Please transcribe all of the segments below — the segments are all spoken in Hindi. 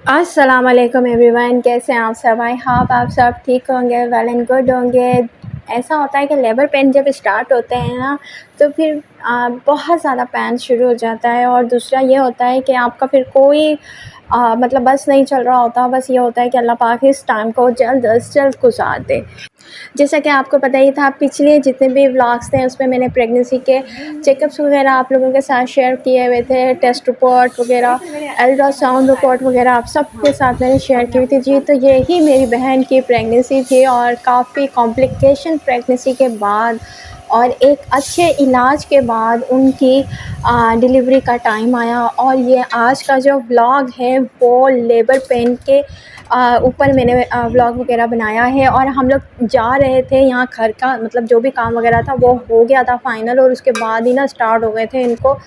अस्सलाम वालेकुम एवरीवन, कैसे हैं आप सब? आई होप आप सब ठीक होंगे, वेल एंड गुड होंगे। ऐसा होता है कि लेबर पेन जब स्टार्ट होते हैं ना, तो फिर बहुत ज़्यादा पेन शुरू हो जाता है। और दूसरा ये होता है कि आपका फिर कोई मतलब बस नहीं चल रहा होता। बस ये होता है कि अल्लाह पाक इस टाइम को जल्द अज़ जल्द गुजार दे। जैसा कि आपको पता ही था, पिछले जितने भी व्लॉग्स थे उसमें मैंने प्रेगनेंसी के चेकअप्स वगैरह आप लोगों के साथ शेयर किए हुए थे, टेस्ट रिपोर्ट वगैरह, अल्ट्रासाउंड रिपोर्ट वगैरह आप सब के साथ मैंने शेयर की हुई थी जी। तो यही मेरी बहन की प्रेगनेंसी थी और काफ़ी कॉम्प्लिकेशन प्रेगनेंसी के बाद और एक अच्छे इलाज के बाद उनकी डिलीवरी का टाइम आया। और ये आज का जो व्लॉग है वो लेबर पेन के ऊपर मैंने व्लॉग वगैरह बनाया है। और हम लोग जा रहे थे, यहाँ घर का मतलब जो भी काम वगैरह था वो हो गया था फाइनल, और उसके बाद ही ना स्टार्ट हो गए थे इनको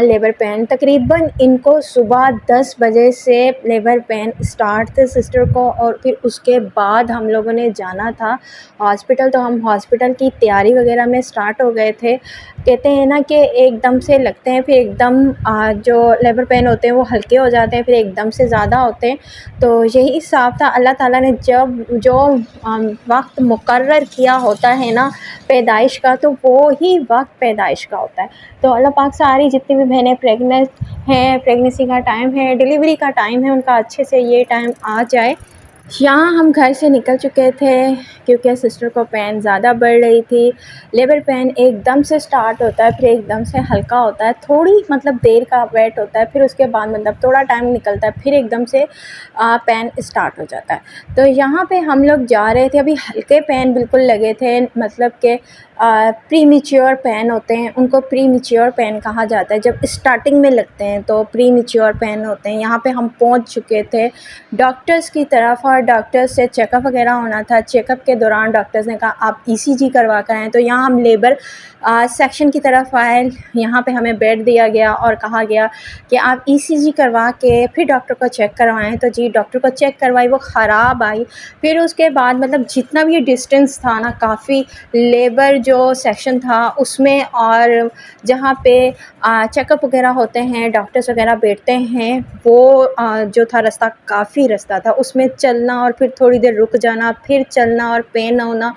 लेबर पेन। तकरीबन इनको सुबह 10 बजे से लेबर पेन स्टार्ट थे सिस्टर को, और फिर उसके बाद हम लोगों ने जाना था हॉस्पिटल। तो हम हॉस्पिटल की तैयारी वगैरह में स्टार्ट हो गए थे। कहते हैं ना कि एकदम से लगते हैं, फिर एकदम जो लेबर पेन होते हैं वो हल्के हो जाते हैं, फिर एकदम से ज़्यादा होते हैं। तो यही हिसाब था, अल्लाह ताला ने जब जो वक्त मुकर्रर किया होता है ना पैदाइश का, तो वो ही वक्त पैदाइश का होता है। तो अल्लाह पाक सारी जितनी भी बहनें प्रेग्नेंट हैं, प्रेगनेंसी का टाइम है, डिलीवरी का टाइम है, उनका अच्छे से ये टाइम आ जाए। यहाँ हम घर से निकल चुके थे क्योंकि सिस्टर को पेन ज़्यादा बढ़ रही थी। लेबर पेन एकदम से स्टार्ट होता है, फिर एकदम से हल्का होता है, थोड़ी मतलब देर का वेट होता है, फिर उसके बाद मतलब थोड़ा टाइम निकलता है, फिर एकदम से पेन स्टार्ट हो जाता है। तो यहाँ पे हम लोग जा रहे थे, अभी हल्के पेन बिल्कुल लगे थे, मतलब कि प्रीमेच्योर पेन होते हैं, उनको प्रीमेच्योर पेन कहा जाता है। जब स्टार्टिंग में लगते हैं तो प्रीमेच्योर पेन होते हैं। यहाँ पे हम पहुँच चुके थे डॉक्टर्स की तरफ, और डॉक्टर्स से चेकअप वगैरह होना था। चेकअप के दौरान डॉक्टर्स ने कहा आप ईसीजी करवा कर आएँ। तो यहाँ हम लेबर सेक्शन की तरफ आए, यहाँ पे हमें बेड दिया गया और कहा गया कि आप ईसीजी करवा के फिर डॉक्टर को चेक करवाएँ। तो जी डॉक्टर को चेक करवाई, वो ख़राब आई। फिर उसके बाद मतलब जितना भी डिस्टेंस था ना, काफ़ी लेबर जो सेक्शन था उसमें और जहाँ पे चेकअप वगैरह होते हैं, डॉक्टर्स वगैरह बैठते हैं, वो जो था रास्ता था, उसमें चलना और फिर थोड़ी देर रुक जाना, फिर चलना और पेन होना,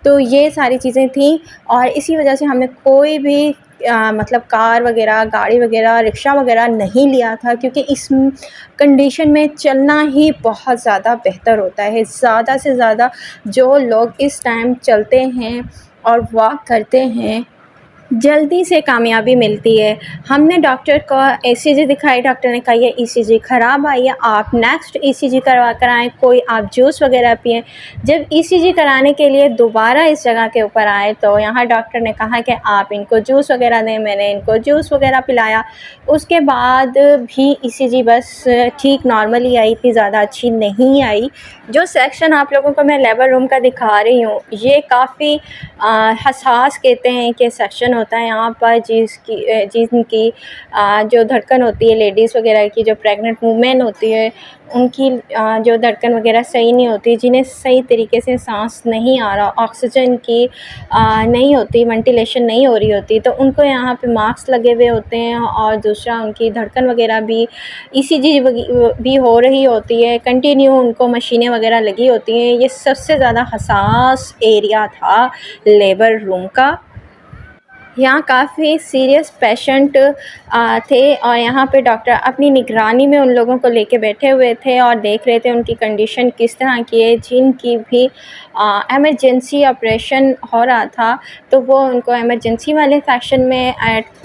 तो ये सारी चीज़ें थी। और इसी वजह से हमने कोई भी मतलब कार वगैरह, गाड़ी वगैरह, रिक्शा वगैरह नहीं लिया था, क्योंकि इस कंडीशन में चलना ही बहुत ज़्यादा बेहतर होता है। ज़्यादा से ज़्यादा जो लोग इस टाइम चलते हैं और वॉक करते हैं, जल्दी से कामयाबी मिलती है। हमने डॉक्टर को ईसीजी दिखाई, डॉक्टर ने कहा ये ईसीजी ख़राब आई है, आप नेक्स्ट ईसीजी करवा कर आएँ, कोई आप जूस वगैरह पिएँ। जब ईसीजी कराने के लिए दोबारा इस जगह के ऊपर आए तो यहाँ डॉक्टर ने कहा कि आप इनको जूस वगैरह दें। मैंने इनको जूस वगैरह पिलाया। उसके बाद भी ईसीजी बस ठीक नॉर्मली आई, इतनी ज़्यादा अच्छी नहीं आई। जो सेक्शन आप लोगों को मैं लेबर रूम का दिखा रही हूँ, ये काफ़ी हसास कहते हैं कि सेक्शन होता है यहाँ पर, जिनकी जो धड़कन होती है लेडीज़ वगैरह की, जो प्रेग्नेंट वुमेन होती है उनकी जो धड़कन वगैरह सही नहीं होती, जिन्हें सही तरीके से सांस नहीं आ रहा, ऑक्सीजन की नहीं होती, वेंटिलेशन नहीं हो रही होती, तो उनको यहाँ पे मास्क लगे हुए होते हैं। और दूसरा उनकी धड़कन वगैरह भी, ईसीजी भी हो रही होती है, कंटिन्यू उनको मशीनें वगैरह लगी होती हैं। ये सबसे ज़्यादा हसास एरिया था लेबर रूम का। यहाँ काफ़ी सीरियस पेशेंट थे, और यहाँ पे डॉक्टर अपनी निगरानी में उन लोगों को लेके बैठे हुए थे और देख रहे थे उनकी कंडीशन किस तरह की है। जिनकी भी एमरजेंसी ऑपरेशन हो रहा था तो वो उनको इमरजेंसी वाले सेक्शन में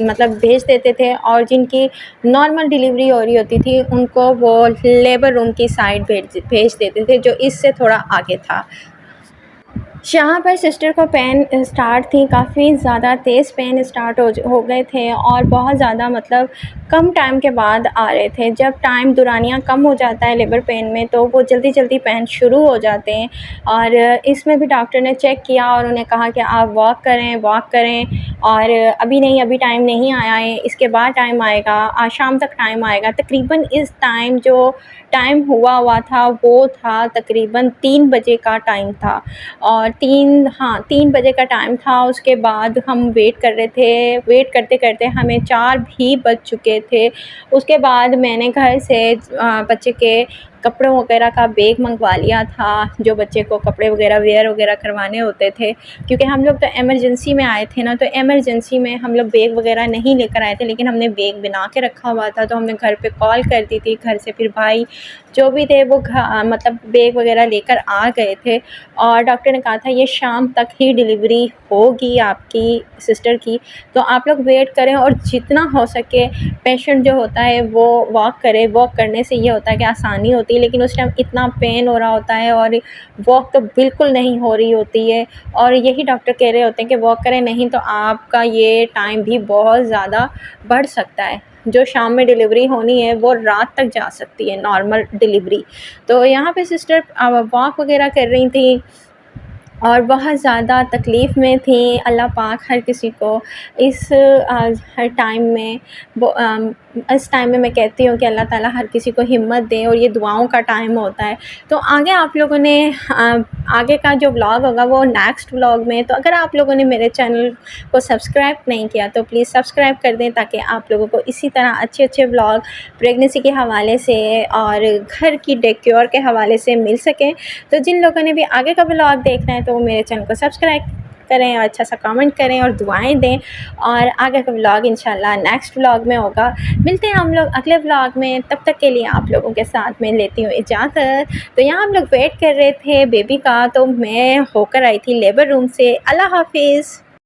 मतलब भेज देते थे, और जिनकी नॉर्मल डिलीवरी हो रही होती थी उनको वो लेबर रूम की साइड भेज देते थे, जो इससे थोड़ा आगे था। यहाँ पर सिस्टर को पेन स्टार्ट थी, काफ़ी ज़्यादा तेज़ पेन स्टार्ट हो गए थे, और बहुत ज़्यादा मतलब कम टाइम के बाद आ रहे थे। जब टाइम दुरानियाँ कम हो जाता है लेबर पेन में तो वो जल्दी-जल्दी पेन शुरू हो जाते हैं। और इसमें भी डॉक्टर ने चेक किया और उन्हें कहा कि आप वॉक करें और अभी नहीं, अभी टाइम नहीं आया है, इसके बाद टाइम आएगा, आज शाम तक टाइम आएगा। तकरीबन इस टाइम जो टाइम हुआ था वो था तकरीबन 3 बजे का टाइम था और 3 बजे का टाइम था। उसके बाद हम वेट कर रहे थे, वेट करते-करते हमें 4 भी बज चुके थे। उसके बाद मैंने घर से बच्चे के कपड़ों वगैरह का बैग मँगवा लिया था, जो बच्चे को कपड़े वगैरह वियर वगैरह करवाने होते थे, क्योंकि हम लोग तो इमरजेंसी में आए थे ना, तो इमरजेंसी में हम लोग बैग वगैरह नहीं लेकर आए थे, लेकिन हमने बैग बना के रखा हुआ था। तो हमने घर पे कॉल कर दी थी, घर से फिर भाई जो भी थे वो मतलब बैग वगैरह लेकर आ गए थे और डॉक्टर ने कहा था ये शाम तक ही डिलीवरी होगी आपकी सिस्टर की, तो आप लोग वेट करें और जितना हो सके पेशेंट जो होता है वो वॉक करे। वॉक करने से ये होता है कि आसानी होती है, लेकिन उस टाइम इतना पेन हो रहा होता है और वॉक तो बिल्कुल नहीं हो रही होती है और यही डॉक्टर कह रहे होते हैं कि वॉक करें, नहीं तो आपका ये टाइम भी बहुत ज़्यादा बढ़ सकता है। जो शाम में डिलीवरी होनी है वो रात तक जा सकती है नॉर्मल डिलीवरी। तो यहाँ पे सिस्टर वॉक वगैरह कर रही थी और बहुत ज़्यादा तकलीफ़ में थी। अल्लाह पाक हर किसी को इस हर टाइम में इस टाइम में मैं कहती हूँ कि अल्लाह ताला हर किसी को हिम्मत दे और ये दुआओं का टाइम होता है। तो आगे आप लोगों ने आगे का जो व्लॉग होगा वो नेक्स्ट व्लॉग में। तो अगर आप लोगों ने मेरे चैनल को सब्सक्राइब नहीं किया तो प्लीज़ सब्सक्राइब कर दें, ताकि आप लोगों को इसी तरह अच्छे-अच्छे व्लॉग प्रेगनेंसी के हवाले से और घर की डेक्योर के हवाले से मिल सकें। तो जिन लोगों ने भी आगे का व्लॉग देखना है तो वो मेरे चैनल को सब्सक्राइब करें और अच्छा सा कमेंट करें और दुआएं दें। और आगे का व्लॉग इंशाल्लाह नेक्स्ट व्लॉग में होगा। मिलते हैं हम लोग अगले व्लॉग में, तब तक के लिए आप लोगों के साथ में लेती हूँ इजाज़त। तो यहाँ हम लोग वेट कर रहे थे बेबी का, तो मैं होकर आई थी लेबर रूम से। अल्लाह हाफिज़।